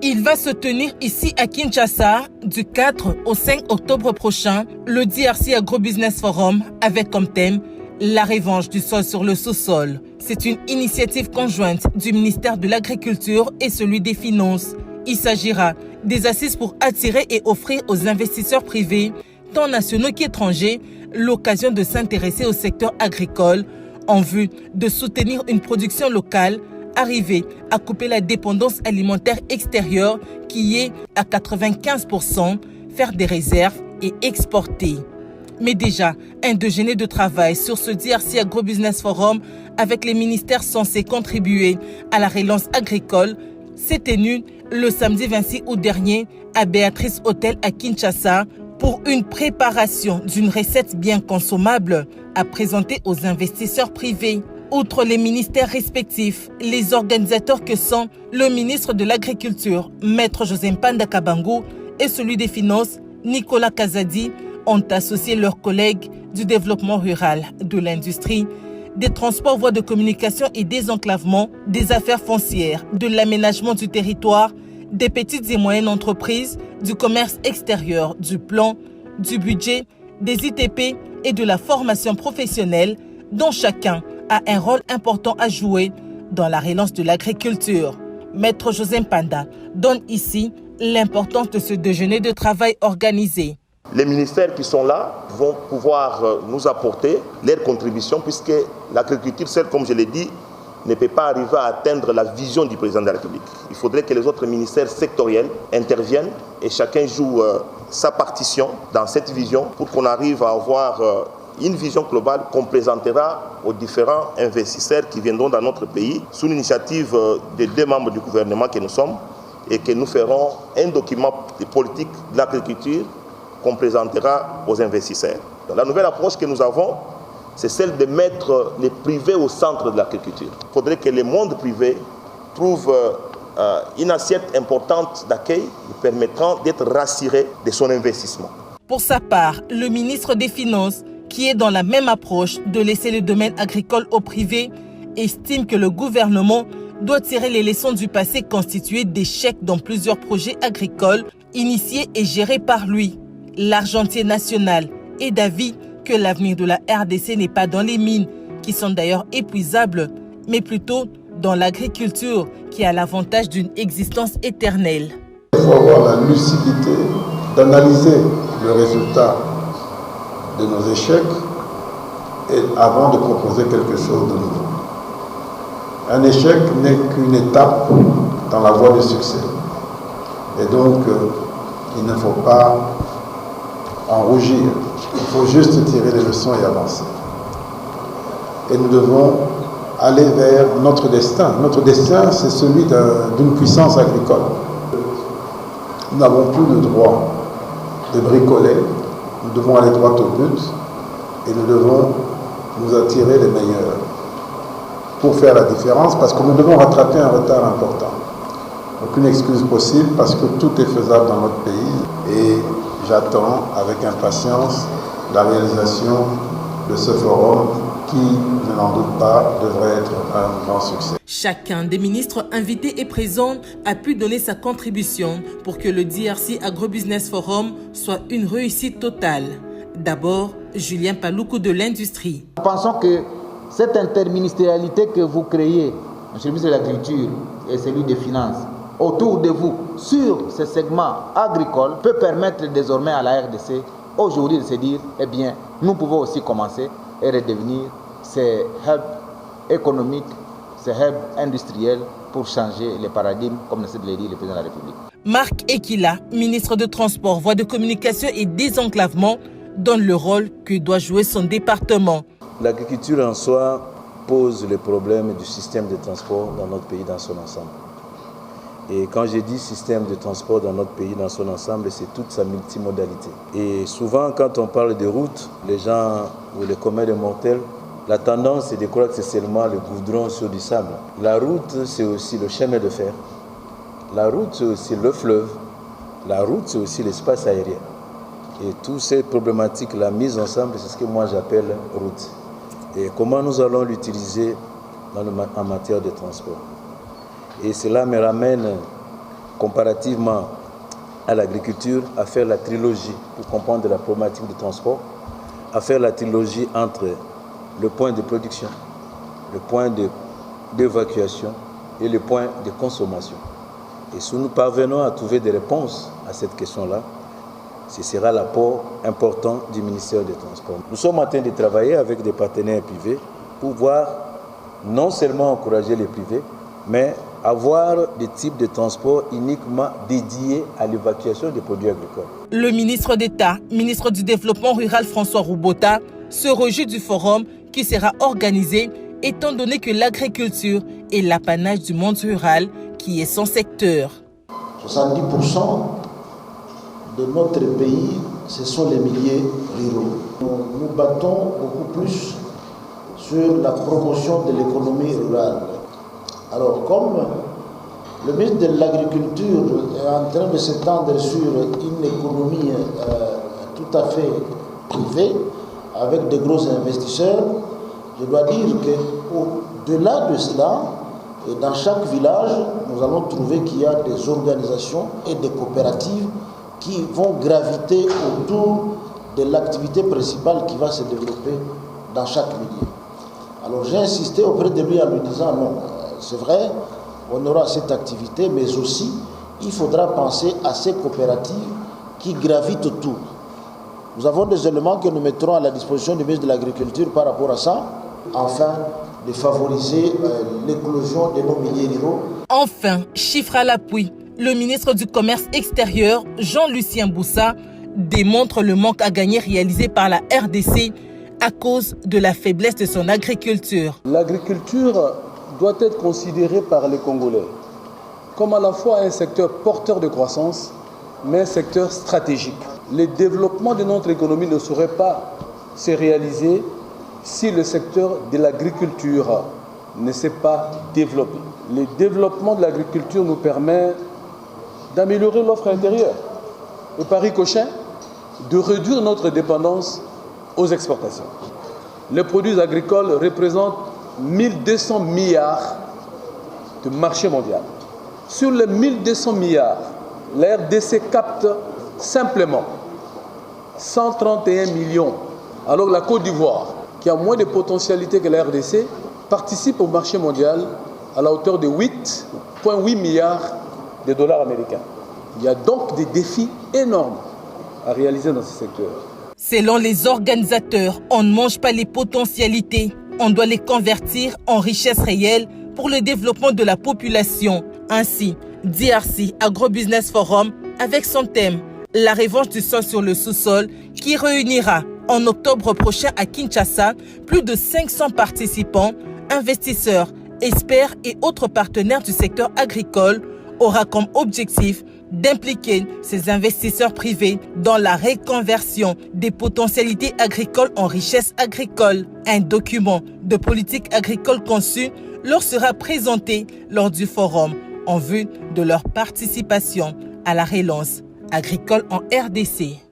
Il va se tenir ici à Kinshasa du 4 au 5 octobre prochain, le DRC Agrobusiness Forum avec comme thème la revanche du sol sur le sous-sol. C'est une initiative conjointe du ministère de l'Agriculture et celui des Finances. Il s'agira des assises pour attirer et offrir aux investisseurs privés, tant nationaux qu'étrangers, l'occasion de s'intéresser au secteur agricole en vue de soutenir une production locale, arriver à couper la dépendance alimentaire extérieure qui est à 95%, faire des réserves et exporter. Mais déjà, un déjeuner de travail sur ce DRC Agrobusiness Forum avec les ministères censés contribuer à la relance agricole s'est tenu le samedi 26 août dernier à Béatrice Hôtel à Kinshasa pour une préparation d'une recette bien consommable à présenter aux investisseurs privés. Outre les ministères respectifs, les organisateurs que sont le ministre de l'Agriculture, Maître José Mpanda Kabangu, et celui des Finances, Nicolas Kazadi, ont associé leurs collègues du développement rural, de l'industrie, des transports, voies de communication et désenclavement, des affaires foncières, de l'aménagement du territoire, des petites et moyennes entreprises, du commerce extérieur, du plan, du budget, des ITP et de la formation professionnelle, dont chacun a un rôle important à jouer dans la relance de l'agriculture. Maître José Mpanda donne ici l'importance de ce déjeuner de travail organisé. Les ministères qui sont là vont pouvoir nous apporter leur contribution puisque l'agriculture, seule, comme je l'ai dit, ne peut pas arriver à atteindre la vision du président de la République. Il faudrait que les autres ministères sectoriels interviennent et chacun joue sa partition dans cette vision pour qu'on arrive à avoir une vision globale qu'on présentera aux différents investisseurs qui viendront dans notre pays sous l'initiative des deux membres du gouvernement que nous sommes et que nous ferons un document de politique de l'agriculture qu'on présentera aux investisseurs. La nouvelle approche que nous avons, c'est celle de mettre les privés au centre de l'agriculture. Il faudrait que le monde privé trouve une assiette importante d'accueil lui permettant d'être rassuré de son investissement. Pour sa part, le ministre des Finances, qui est dans la même approche de laisser le domaine agricole au privé, estime que le gouvernement doit tirer les leçons du passé constitué d'échecs dans plusieurs projets agricoles initiés et gérés par lui. L'argentier national est d'avis que l'avenir de la RDC n'est pas dans les mines, qui sont d'ailleurs épuisables, mais plutôt dans l'agriculture, qui a l'avantage d'une existence éternelle. Il faut avoir la lucidité d'analyser le résultat de nos échecs et avant de proposer quelque chose de nouveau. Un échec n'est qu'une étape dans la voie du succès. Et donc, il ne faut pas en rougir. Il faut juste tirer les leçons et avancer. Et nous devons aller vers notre destin. Notre destin, c'est celui d'une puissance agricole. Nous n'avons plus le droit de bricoler. Nous devons aller droit au but et nous devons nous attirer les meilleurs pour faire la différence parce que nous devons rattraper un retard important. Aucune excuse possible parce que tout est faisable dans notre pays et j'attends avec impatience la réalisation de ce forum qui, je n'en doute pas, devrait être un grand succès. Chacun des ministres invités et présents a pu donner sa contribution pour que le DRC Agrobusiness Forum soit une réussite totale. D'abord, Julien Paloukou de l'industrie. Nous pensons que cette interministérialité que vous créez, monsieur le ministre de l'Agriculture et celui des Finances, autour de vous, sur ce segment agricole, peut permettre désormais à la RDC aujourd'hui de se dire, eh bien, nous pouvons aussi commencer et redevenir ces hubs économiques, ces hubs industriels pour changer les paradigmes, comme le dit le président de la République. Marc Ekila, ministre de Transport, Voies de Communication et Désenclavement, donne le rôle que doit jouer son département. L'agriculture en soi pose le problème du système de transport dans notre pays dans son ensemble. Et quand je dis système de transport dans notre pays dans son ensemble, c'est toute sa multimodalité. Et souvent, quand on parle de route, les gens ou les communs de mortels, la tendance est de croire que c'est seulement le goudron sur du sable. La route, c'est aussi le chemin de fer. La route, c'est aussi le fleuve. La route, c'est aussi l'espace aérien. Et toutes ces problématiques, la mise ensemble, c'est ce que moi j'appelle route. Et comment nous allons l'utiliser en matière de transport. Et cela me ramène comparativement à l'agriculture, à faire la trilogie pour comprendre la problématique du transport, à faire la trilogie entre le point de production, le point d'évacuation et le point de consommation. Et si nous parvenons à trouver des réponses à cette question-là, ce sera l'apport important du ministère des Transports. Nous sommes en train de travailler avec des partenaires privés pour voir non seulement encourager les privés, mais avoir des types de transports uniquement dédiés à l'évacuation des produits agricoles. Le ministre d'État, ministre du Développement rural François Roubota, se réjouit du forum qui sera organisé étant donné que l'agriculture est l'apanage du monde rural qui est son secteur. 70% de notre pays, ce sont les milieux ruraux. Nous battons beaucoup plus sur la promotion de l'économie rurale. Alors, comme le ministre de l'Agriculture est en train de s'étendre sur une économie tout à fait privée, avec de gros investisseurs, je dois dire qu'au-delà de cela, dans chaque village, nous allons trouver qu'il y a des organisations et des coopératives qui vont graviter autour de l'activité principale qui va se développer dans chaque milieu. Alors j'ai insisté auprès de lui en lui disant non, c'est vrai, on aura cette activité, mais aussi il faudra penser à ces coopératives qui gravitent autour. Nous avons des éléments que nous mettrons à la disposition du ministre de l'Agriculture par rapport à ça, afin de favoriser l'éclosion de nos milieux ruraux. Enfin, chiffre à l'appui, le ministre du Commerce extérieur, Jean-Lucien Boussa, démontre le manque à gagner réalisé par la RDC à cause de la faiblesse de son agriculture. L'agriculture doit être considérée par les Congolais comme à la fois un secteur porteur de croissance, mais un secteur stratégique. Le développement de notre économie ne saurait pas se réaliser si le secteur de l'agriculture ne s'est pas développé. Le développement de l'agriculture nous permet d'améliorer l'offre intérieure et par ricochet de réduire notre dépendance aux exportations. Les produits agricoles représentent 1200 milliards de marché mondial. Sur les 1200 milliards, la RDC capte simplement 131 millions. Alors la Côte d'Ivoire, qui a moins de potentialité que la RDC, participe au marché mondial à la hauteur de 8,8 milliards de dollars américains. Il y a donc des défis énormes à réaliser dans ce secteur. Selon les organisateurs, on ne mange pas les potentialités, on doit les convertir en richesses réelles pour le développement de la population. Ainsi, DRC Agrobusiness Forum, avec son thème « La revanche du sol sur le sous-sol » qui réunira en octobre prochain à Kinshasa plus de 500 participants, investisseurs, experts et autres partenaires du secteur agricole, aura comme objectif d'impliquer ces investisseurs privés dans la reconversion des potentialités agricoles en richesses agricoles. Un document de politique agricole conçu leur sera présenté lors du forum en vue de leur participation à la relance agricole en RDC.